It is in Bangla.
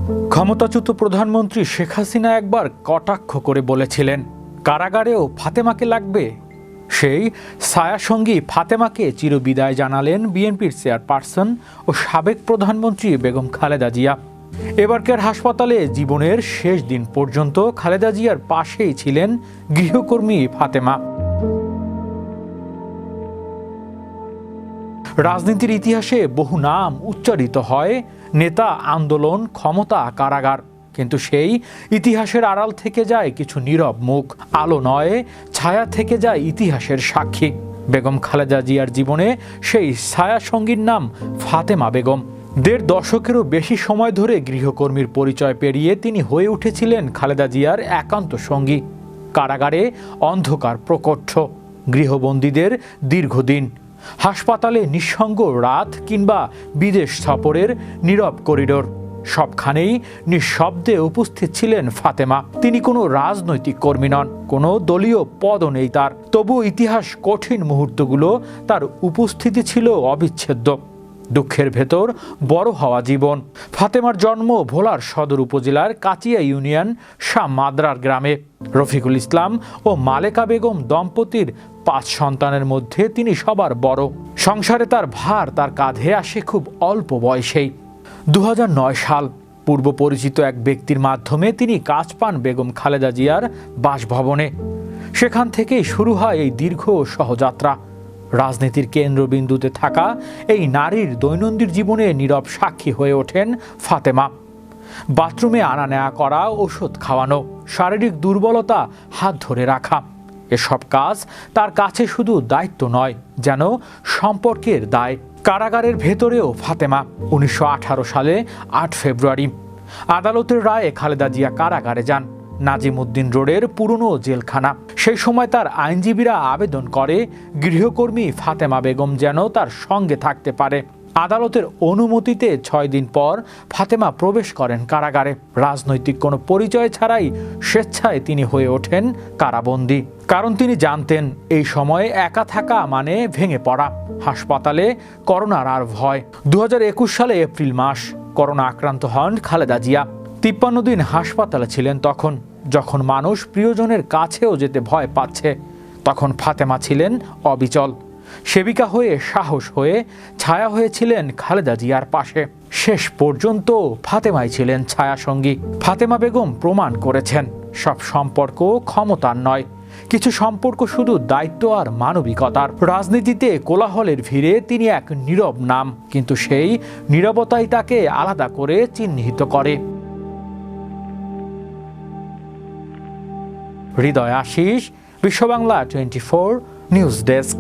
ক্ষমতাচ্যুত প্রধানমন্ত্রী শেখ হাসিনা একবার কটাক্ষ করে বলেছিলেন, কারাগারেও ফাতেমাকে লাগবে। সেই ছায়াসঙ্গী ফাতেমাকে চিরবিদায় জানালেন বিএনপির চেয়ারপারসন ও সাবেক প্রধানমন্ত্রী বেগম খালেদা জিয়া। এবারকার হাসপাতালে জীবনের শেষ দিন পর্যন্ত খালেদা জিয়ার পাশেই ছিলেন গৃহকর্মী ফাতেমা। রাজনীতির ইতিহাসে বহু নাম উচ্চারিত হয়, নেতা, আন্দোলন, ক্ষমতা, কারাগার, কিন্তু সেই ইতিহাসের আড়াল থেকে যায় কিছু নীরব মুখ। আলো নয়, ছায়া থেকে যায় ইতিহাসের সাক্ষী। বেগম খালেদা জিয়ার জীবনে সেই ছায়া সঙ্গীর নাম ফাতেমা বেগম। ১.৫ দশকেরও বেশি সময় ধরে গৃহকর্মীর পরিচয় পেরিয়ে তিনি হয়ে উঠেছিলেন খালেদা জিয়ার একান্ত সঙ্গী। কারাগারে অন্ধকার প্রকোষ্ঠ, গৃহবন্দীদের দীর্ঘদিন, হাসপাতালে নিঃসঙ্গ রাত কিংবা বিদেশ সফরের নীরব করিডোর, সবখানেই নিঃশব্দে উপস্থিত ছিলেন ফাতেমা। তিনি কোনো রাজনৈতিক কর্মী নন, কোনো দলীয় পদও নেই তার। তবু ইতিহাস কঠিন মুহূর্তগুলো তার উপস্থিতি ছিল অবিচ্ছেদ্য। দুঃখের ভেতর বড় হওয়া জীবন। ফাতেমার জন্ম ভোলার সদর উপজেলার কাচিয়া ইউনিয়ন শাহ মাদরার গ্রামে। রফিকুল ইসলাম ও মালেকা বেগম দম্পতির ৫ সন্তানের মধ্যে তিনি সবার বড়। সংসারে তার ভার তার কাঁধে আসে খুব অল্প বয়সেই। ২০০৯ সাল পূর্ব পরিচিত এক ব্যক্তির মাধ্যমে তিনি কাজ পান বেগম খালেদা জিয়ার বাসভবনে। সেখান থেকেই শুরু হয় এই দীর্ঘ সহযাত্রা। রাজনীতির কেন্দ্রবিন্দুতে থাকা এই নারীর দৈনন্দিন জীবনে নীরব সাক্ষী হয়ে ওঠেন ফাতেমা। বাথরুমে আনা নেওয়া করা, ওষুধ খাওয়ানো, শারীরিক দুর্বলতা হাত ধরে রাখা, এসব কাজ তার কাছে শুধু দায়িত্ব নয়, যেন সম্পর্কের দায়। কারাগারের ভেতরেও ফাতেমা। ১৯১৮ সালে ৮ ফেব্রুয়ারি আদালতের রায়ে খালেদা জিয়া কারাগারে যান, নাজিমউদ্দিন রোডের পুরনো জেলখানা। সেই সময় তার আইনজীবীরা আবেদন করে গৃহকর্মী ফাতেমা বেগম যেন তার সঙ্গে থাকতে পারে। আদালতের অনুমতিতে ৬ দিন পর ফাতেমা প্রবেশ করেন কারাগারে। রাজনৈতিক কোনো পরিচয় ছাড়াই স্বেচ্ছায় তিনি হয়ে ওঠেন কারাবন্দী। কারণ তিনি জানতেন এই সময়ে একা থাকা মানে ভেঙে পড়া। হাসপাতালে করোনার আর ভয়। ২০২১ সালে এপ্রিল মাস করোনা আক্রান্ত হন খালেদা জিয়া। ৫৩ দিন হাসপাতালে ছিলেন তখন। যখন মানুষ প্রিয়জনের কাছেও যেতে ভয় পাচ্ছে, তখন ফাতেমা ছিলেন অবিচল। সেবিকা হয়ে, সাহস হয়ে, ছায়া হয়েছিলেন খালেদা জিয়ার পাশে। শেষ পর্যন্ত ফাতেমাই ছিলেন ছায়াসঙ্গী। ফাতেমা বেগম প্রমাণ করেছেন সব সম্পর্ক ক্ষমতার নয়, কিছু সম্পর্ক শুধু দায়িত্ব আর মানবিকতার। রাজনীতিতে কোলাহলের ভিড়ে তিনি এক নীরব নাম, কিন্তু সেই নীরবতাই তাকে আলাদা করে চিহ্নিত করে। হৃদয় আশিস, বিশ্ববাংলা 24 নিউজ ডেস্ক।